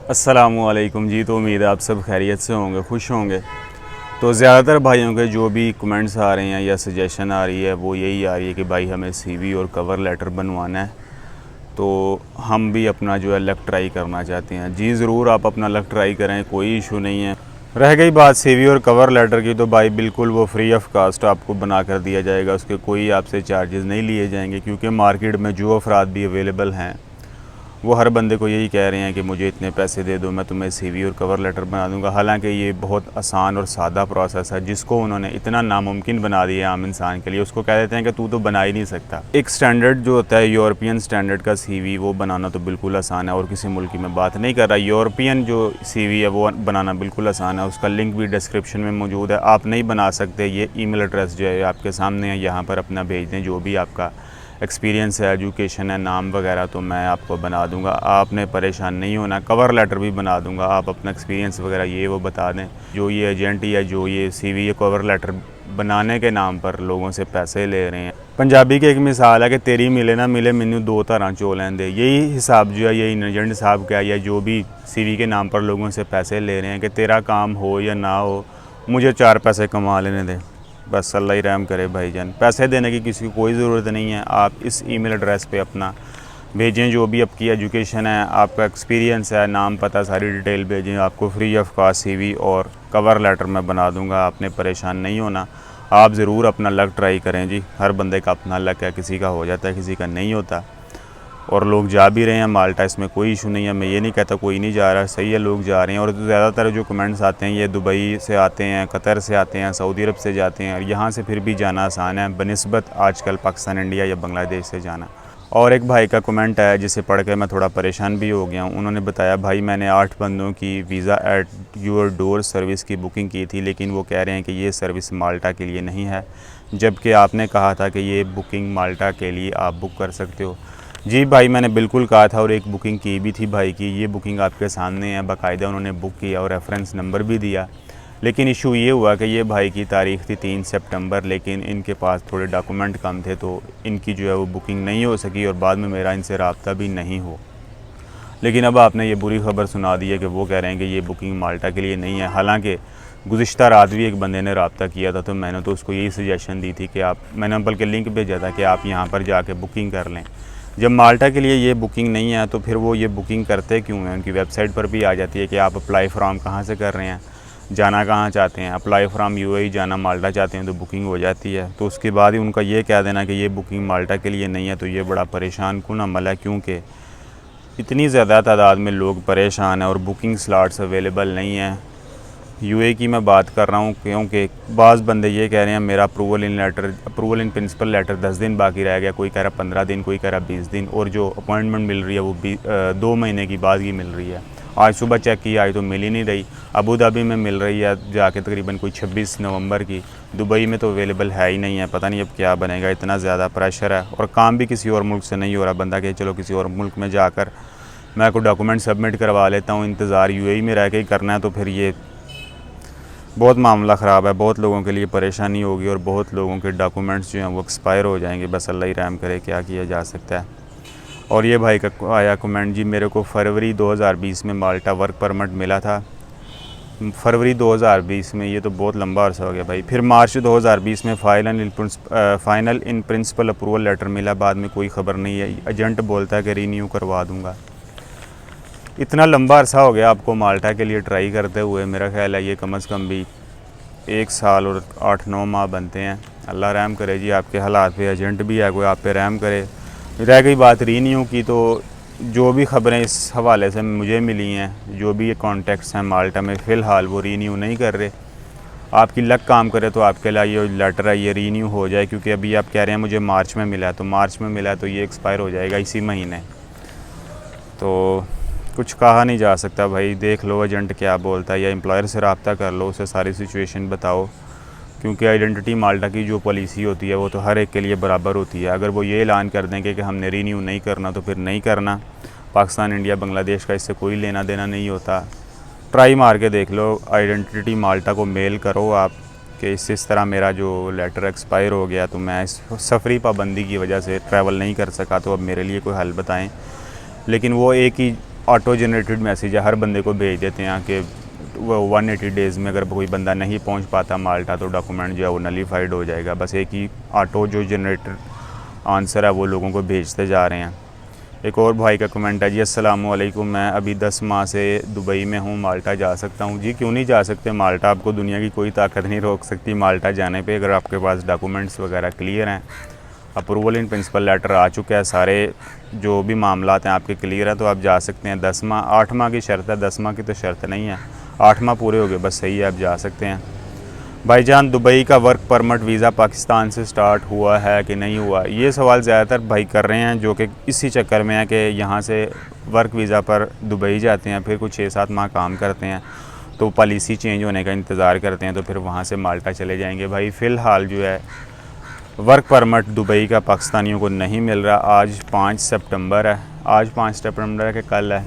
अस्सलामुअलैकुम जी। तो उम्मीद है आप सब खैरियत से होंगे, खुश होंगे। तो ज़्यादातर भाइयों के जो भी कमेंट्स आ रहे हैं या सजेशन आ रही है वो यही आ रही है कि भाई हमें सीवी और कवर लेटर बनवाना है, तो हम भी अपना जो है लक ट्राई करना चाहते हैं। जी ज़रूर, आप अपना लक ट्राई करें, कोई इशू नहीं है। रह गई बात सीवी और कवर लेटर की, तो भाई बिल्कुल वो फ्री ऑफ कास्ट आपको बना कर दिया जाएगा, उसके कोई आपसे चार्जेस नहीं लिए जाएंगे। क्योंकि मार्केट में जो अफराद भी अवेलेबल हैं वो हर बंदे को यही कह रहे हैं कि मुझे इतने पैसे दे दो, मैं तुम्हें सीवी और कवर लेटर बना दूंगा। हालांकि ये बहुत आसान और सादा प्रोसेस है जिसको उन्होंने इतना नामुमकिन बना दिया आम इंसान के लिए। उसको कह देते हैं कि तू तो बना ही नहीं सकता। एक स्टैंडर्ड जो होता है यूरोपियन स्टैंडर्ड का सीवी, वो बनाना तो बिल्कुल आसान है, और किसी मुल्क की मैं बात नहीं कर रहा। यूरोपियन जो सीवी है वो बनाना बिल्कुल आसान है, उसका लिंक भी डिस्क्रिप्शन में मौजूद है। आप नहीं बना सकते, ये ईमेल एड्रेस जो है आपके सामने है, यहाँ पर अपना भेज दें जो भी आपका एक्सपीरियंस है, एजुकेशन है, नाम वगैरह, तो मैं आपको बना दूंगा। आपने परेशान नहीं होना। कवर लेटर भी बना दूंगा, आप अपना एक्सपीरियंस वगैरह ये वो बता दें। जो ये एजेंट या जो ये सीवी या कवर लेटर बनाने के नाम पर लोगों से पैसे ले रहे हैं, पंजाबी की एक मिसाल है कि तेरी मिले ना मिले मैनू दो धरां चोलें दे। यही हिसाब जो है यही एजेंट साहब का, या जो भी सीवी के नाम पर लोगों से पैसे ले रहे हैं कि तेरा काम हो या ना हो, मुझे चार पैसे कमा लेने दे। बस अल्लाह ही रहम करे भाईजान। पैसे देने की किसी को कोई ज़रूरत नहीं है। आप इस ईमेल एड्रेस पे अपना भेजें, जो भी आपकी एजुकेशन है, आपका एक्सपीरियंस है, नाम पता सारी डिटेल भेजें। आपको फ्री ऑफ कॉस्ट सीवी और कवर लेटर मैं बना दूंगा। आपने परेशान नहीं होना। आप ज़रूर अपना लक ट्राई करें जी। हर बंदे का अपना लक है, किसी का हो जाता है, किसी का नहीं होता। और लोग जा भी रहे हैं माल्टा, इसमें कोई इशू नहीं है। मैं ये नहीं कहता कोई नहीं जा रहा, सही है, लोग जा रहे हैं। और ज़्यादातर जो कमेंट्स आते हैं ये दुबई से आते हैं, कतर से आते हैं, सऊदी अरब से जाते हैं, और यहाँ से फिर भी जाना आसान है बनिस्बत आजकल पाकिस्तान, इंडिया या बांग्लादेश से जाना। और एक भाई का कमेंट आया जिसे पढ़ के मैं थोड़ा परेशान भी हो गया हूँ। उन्होंने बताया, भाई मैंने 8 बंदों की visa at your door service की बुकिंग की थी, लेकिन वो कह रहे हैं कि ये सर्विस माल्टा के लिए नहीं है, जबकि आपने कहा था कि ये बुकिंग माल्टा के लिए आप बुक कर सकते हो। जी भाई, मैंने बिल्कुल कहा था और एक बुकिंग की भी थी भाई की। ये बुकिंग आपके सामने है, बाकायदा उन्होंने बुक किया और रेफरेंस नंबर भी दिया। लेकिन इशू ये हुआ कि ये भाई की तारीख़ थी 3 सितंबर, लेकिन इनके पास थोड़े डॉक्यूमेंट कम थे, तो इनकी जो है वो बुकिंग नहीं हो सकी और बाद में मेरा इनसे रब्ता भी नहीं हो। लेकिन अब आपने ये बुरी खबर सुना दी है कि वो कह रहे हैं कि ये बुकिंग माल्टा के लिए नहीं है। हालांकि गुज़िश्ता रात भी एक बंदे ने रब्ता किया था, तो मैंने तो उसको यही सजेशन दी थी कि मैंने बल्कि लिंक भेजा था कि आप यहाँ पर जाके बुकिंग कर लें। जब माल्टा के लिए ये बुकिंग नहीं है तो फिर वो ये बुकिंग करते क्यों हैं? उनकी वेबसाइट पर भी आ जाती है कि आप अप्लाई फ्राम कहाँ से कर रहे हैं, जाना कहाँ चाहते हैं। अप्लाई फ्राम यूएई जाना माल्टा चाहते हैं तो बुकिंग हो जाती है। तो उसके बाद ही उनका ये कह देना कि ये बुकिंग माल्टा के लिए नहीं है, तो ये बड़ा परेशान कुन अमल है। क्योंकि इतनी ज़्यादा तादाद में लोग परेशान हैं और बुकिंग स्लॉट्स अवेलेबल नहीं हैं। यूए की मैं बात कर रहा हूँ, क्योंकि बाज़ बंदे ये कह रहे हैं मेरा अप्रूवल इन प्रिंसिपल लेटर 10 दिन बाकी रह गया, कोई कह रहा 15 दिन, कोई कह रहा 20 दिन, और जो अपॉइंटमेंट मिल रही है वो 2 महीने की बाद ही मिल रही है। आज सुबह चेक किया, आज तो मिल ही नहीं रही। अबू धाबी में मिल रही है जाके तकरीबन कोई 26 नवंबर की। दुबई में तो अवेलेबल है ही नहीं है। पता नहीं अब क्या बनेगा, इतना ज़्यादा प्रेशर है और काम भी किसी और मुल्क से नहीं हो रहा। बंदा कहे चलो किसी और मुल्क में जाकर मैं कोई डॉक्यूमेंट सबमिट करवा लेता हूँ, इंतज़ार यूएई में रह के ही करना है, तो फिर ये बहुत मामला ख़राब है। बहुत लोगों के लिए परेशानी होगी और बहुत लोगों के डॉक्यूमेंट्स जो हैं वो एक्सपायर हो जाएंगे। बस अल्लाह ही रहम करे, क्या किया जा सकता है। और ये भाई का आया कमेंट, जी मेरे को फ़रवरी 2020 में माल्टा वर्क परमिट मिला था। फरवरी 2020 में, ये तो बहुत लंबा अर्सा हो गया भाई। फिर मार्च 2020 में final in principle approval letter मिला, बाद में कोई ख़बर नहीं है। एजेंट बोलता है कि रीन्यू करवा दूँगा। इतना लंबा अरसा हो गया आपको माल्टा के लिए ट्राई करते हुए। मेरा ख्याल है ये कम से कम भी 1 साल और 8-9 माह बनते हैं। अल्लाह रहम करे जी आपके हालात पे। एजेंट भी है कोई, आप पे रहम करे। रह गई बात रीन्यू की, तो जो भी ख़बरें इस हवाले से मुझे मिली हैं, जो भी कॉन्टेक्ट्स हैं माल्टा में, फ़िलहाल वो रीन्यू नहीं कर रहे। आपकी लक काम करे तो आपके लिए ये लेटर है ये रीन्यू हो जाए, क्योंकि अभी आप कह रहे हैं मुझे मार्च में मिला है, तो मार्च में मिला है तो ये एक्सपायर हो जाएगा इसी महीने। तो कुछ कहा नहीं जा सकता भाई। देख लो एजेंट क्या बोलता है, या एम्प्लॉयर से रब्ता कर लो, उसे सारी सिचुएशन बताओ। क्योंकि आइडेंटिटी माल्टा की जो पॉलिसी होती है वो तो हर एक के लिए बराबर होती है। अगर वो ये ऐलान कर देंगे कि हमने रीन्यू नहीं करना तो फिर नहीं करना। पाकिस्तान, इंडिया, बांग्लादेश का इससे कोई लेना देना नहीं होता। ट्राई मार के देख लो, आइडेंटिटी माल्टा को मेल करो आप कि इस तरह मेरा जो लेटर एक्सपायर हो गया, तो मैं इस सफरी पाबंदी की वजह से ट्रैवल नहीं कर सका, तो अब मेरे लिए कोई हल बताएं। लेकिन वो एक ही ऑटो जनरेटेड मैसेज है, हर बंदे को भेज देते हैं कि वो 180 डेज़ में अगर कोई बंदा नहीं पहुंच पाता माल्टा तो डॉक्यूमेंट जो है वो नलीफाइड हो जाएगा। बस एक ही ऑटो जो जनरेटर आंसर है वो लोगों को भेजते जा रहे हैं। एक और भाई का कमेंट है जी, अस्सलामु अलैकुम, मैं अभी 10 माह से दुबई में हूँ, माल्टा जा सकता हूँ? जी क्यों नहीं जा सकते माल्टा, आपको दुनिया की कोई ताकत नहीं रोक सकती माल्टा जाने पे, अगर आपके पास डॉक्यूमेंट्स वगैरह क्लियर हैं, अप्रूवल इन प्रिंसिपल लेटर आ चुका है, सारे जो भी मामलात हैं आपके क्लियर हैं, तो आप जा सकते हैं। 10 माह 8 माह की शर्त है, 10 माह की तो शर्त नहीं है, 8 माह पूरे हो गए बस, सही है, आप जा सकते हैं। भाईजान दुबई का वर्क परमिट वीज़ा पाकिस्तान से स्टार्ट हुआ है कि नहीं हुआ, ये सवाल ज़्यादातर भाई कर रहे हैं, जो कि इसी चक्कर में है कि यहाँ से वर्क वीज़ा पर दुबई जाते हैं, फिर कुछ 6-7 माह काम करते हैं, तो पॉलिसी चेंज होने का इंतज़ार करते हैं, तो फिर वहाँ से माल्टा चले जाएंगे। भाई फ़िलहाल जो है वर्क परमिट दुबई का पाकिस्तानियों को नहीं मिल रहा। आज 5 सितंबर है, आज 5 सितंबर है कि कल है,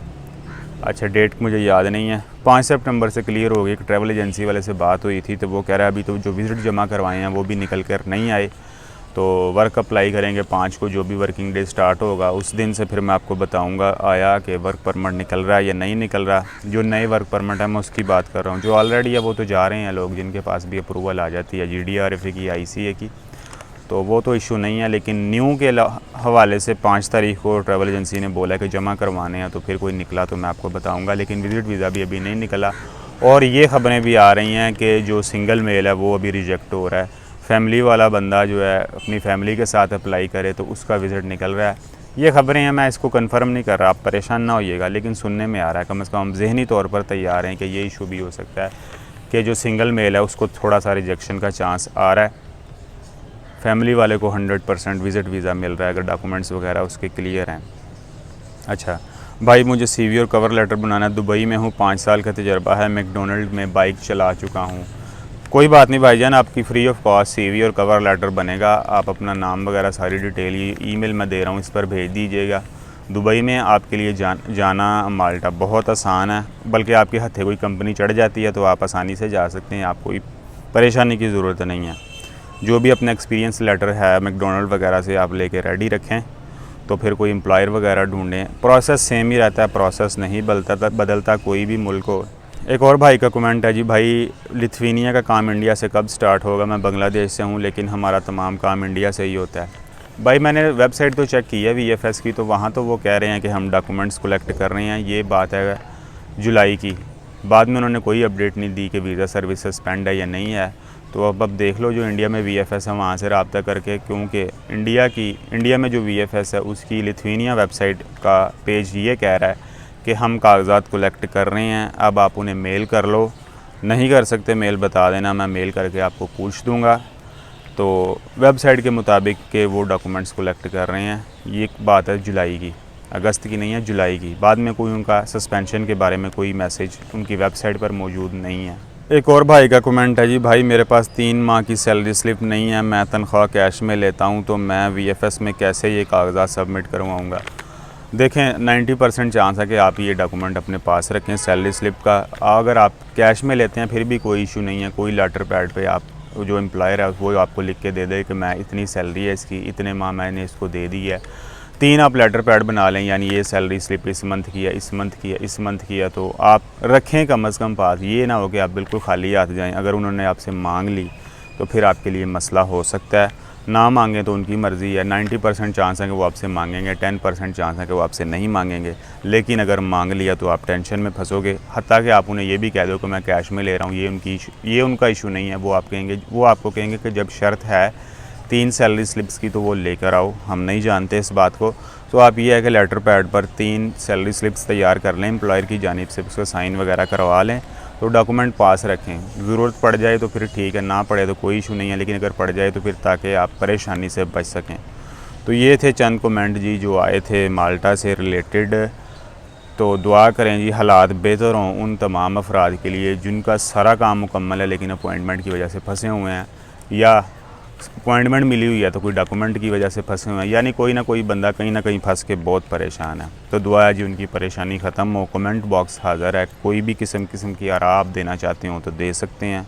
अच्छा डेट मुझे याद नहीं है, 5 सितंबर से क्लियर हो गई। एक ट्रैवल एजेंसी वाले से बात हुई थी तो वो कह रहा है अभी तो जो विज़िट जमा करवाए हैं वो भी निकल कर नहीं आए, तो वर्क अप्लाई करेंगे 5 को, जो भी वर्किंग डे स्टार्ट होगा उस दिन से फिर मैं आपको बताऊंगा आया कि वर्क परमिट निकल रहा है या नहीं निकल रहा। जो नए वर्क परमिट है मैं उसकी बात कर रहा हूँ, जो ऑलरेडी है वो तो जा रहे हैं लोग, जिनके पास भी अप्रूवल आ जाती है GDRFA की, ICA की, तो वो तो इशू नहीं है। लेकिन न्यू के हवाले से 5 तारीख को ट्रैवल एजेंसी ने बोला कि जमा करवाने हैं, तो फिर कोई निकला तो मैं आपको बताऊंगा, लेकिन विज़िट वीज़ा भी अभी नहीं निकला। और ये ख़बरें भी आ रही हैं कि जो सिंगल मेल है वो अभी रिजेक्ट हो रहा है, फैमिली वाला बंदा जो है अपनी फैमिली के साथ अप्लाई करे तो उसका विज़िट निकल रहा है। ये ख़बरें हैं, मैं इसको कन्फर्म नहीं कर रहा, आप परेशान ना होइएगा, लेकिन सुनने में आ रहा है, कम से कम हम ज़हनी तौर पर तैयार हैं कि ये इशू भी हो सकता है कि जो सिंगल मेल है उसको थोड़ा सा रिजेक्शन का चांस आ रहा है, फैमिली वाले को 100% विज़िट वीज़ा मिल रहा है अगर डॉक्यूमेंट्स वगैरह उसके क्लियर हैं। अच्छा भाई, मुझे CV और कवर लेटर बनाना है, दुबई में हूँ, 5 साल का तजर्बा है, मैकडोनल्ड में बाइक चला चुका हूँ। कोई बात नहीं भाईजान, आपकी फ्री ऑफ कॉस्ट CV और कवर लेटर बनेगा, आप अपना नाम वगैरह सारी डिटेल ईमेल में दे रहा हूँ इस पर भेज दीजिएगा। दुबई में आपके लिए जाना माल्टा बहुत आसान है, बल्कि आपके हथे कोई कंपनी चढ़ जाती है तो आप आसानी से जा सकते हैं, आपको कोई परेशानी की ज़रूरत नहीं है। जो भी अपना एक्सपीरियंस लेटर है मैकडोनल्ड वगैरह से आप लेके रेडी रखें, तो फिर कोई एम्प्लॉयर वगैरह ढूंढें, प्रोसेस सेम ही रहता है, प्रोसेस नहीं बदलता कोई भी मुल्क हो। एक और भाई का कमेंट है जी, भाई लिथुआनिया का काम इंडिया से कब स्टार्ट होगा? मैं बांग्लादेश से हूँ लेकिन हमारा तमाम काम इंडिया से ही होता है। भाई मैंने वेबसाइट तो चेक की है VFS की, तो वहाँ तो वो कह रहे हैं कि हम डॉक्यूमेंट्स कलेक्ट कर रहे हैं, ये बात है जुलाई की, बाद में उन्होंने कोई अपडेट नहीं दी कि वीज़ा सर्विस सस्पेंड है या नहीं है। तो अब देख लो जो इंडिया में VFS है वहाँ से रब्ता करके, क्योंकि इंडिया में जो VFS है उसकी लिथुआनिया वेबसाइट का पेज ये कह रहा है कि हम कागजात कलेक्ट कर रहे हैं, अब आप उन्हें मेल कर लो, नहीं कर सकते मेल बता देना, मैं मेल करके आपको पूछ दूँगा। तो वेबसाइट के मुताबिक कि वो डॉक्यूमेंट्स कलेक्ट कर रहे हैं, ये बात है जुलाई की, अगस्त की नहीं है, जुलाई की। बाद में कोई उनका सस्पेंशन के बारे में कोई मैसेज उनकी वेबसाइट पर मौजूद नहीं है। एक और भाई का कमेंट है जी, भाई मेरे पास 3 माह की सैलरी स्लिप नहीं है, मैं तनख्वाह कैश में लेता हूं, तो मैं VFS में कैसे ये कागजात सबमिट करवाऊंगा? देखें 90% चांस है कि आप ये डॉक्यूमेंट अपने पास रखें सैलरी स्लिप का। अगर आप कैश में लेते हैं फिर भी कोई इशू नहीं है, कोई लेटर पैड पे आप जो एम्प्लॉयर है वो आपको लिख के दे दे कि मैं इतनी सैलरी है इसकी, इतने माह मैंने इसको दे दी है। 3 आप लेटर पैड बना लें, यानी ये सैलरी स्लिप इस मंथ की है, इस मंथ की है, इस मंथ की है, तो आप रखें कम अज़ कम पास, ये ना हो कि आप बिल्कुल खाली हाथ जाएं। अगर उन्होंने आपसे मांग ली तो फिर आपके लिए मसला हो सकता है, ना मांगें तो उनकी मर्ज़ी है। 90% चांस है कि वो आपसे मांगेंगे, 10% चांस है कि वो आपसे नहीं मांगेंगे, लेकिन अगर मांग लिया तो आप टेंशन में फंसोगे। हत्ता कि आप उन्हें ये भी कह दो कि मैं कैश में ले रहा हूँ, ये उनका इशू नहीं है, वो आपको कहेंगे कि जब शर्त है 3 सैलरी स्लिप्स की तो वो लेकर आओ, हम नहीं जानते इस बात को। तो आप ये है कि लेटर पैड पर 3 सैलरी स्लिप्स तैयार कर लें, एम्प्लॉयर की जानिब से उसका साइन वगैरह करवा लें, तो डॉक्यूमेंट पास रखें। ज़रूरत पड़ जाए तो फिर ठीक है, ना पड़े तो कोई इशू नहीं है, लेकिन अगर पड़ जाए तो फिर ताकि आप परेशानी से बच सकें। तो ये थे चंद कमेंट जी जो आए थे माल्टा से रिलेटेड। तो दुआ करें जी हालात बेहतर हों उन तमाम अफराद के लिए जिनका सारा काम मुकम्मल है लेकिन अपॉइंटमेंट की वजह से फंसे हुए हैं, या अपॉइंटमेंट मिली हुई है तो कोई डॉक्यूमेंट की वजह से फंसे हुए हैं, यानी कोई ना कोई बंदा कहीं ना कहीं फंस के बहुत परेशान है। तो दुआ है जी उनकी परेशानी ख़त्म हो। कमेंट बॉक्स हाज़िर है, कोई भी किस्म की आरा आप देना चाहते हो तो दे सकते हैं,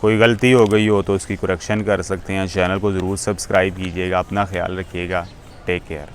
कोई गलती हो गई हो तो उसकी करेक्शन कर सकते हैं। चैनल को ज़रूर सब्सक्राइब कीजिएगा, अपना ख्याल रखिएगा, टेक केयर।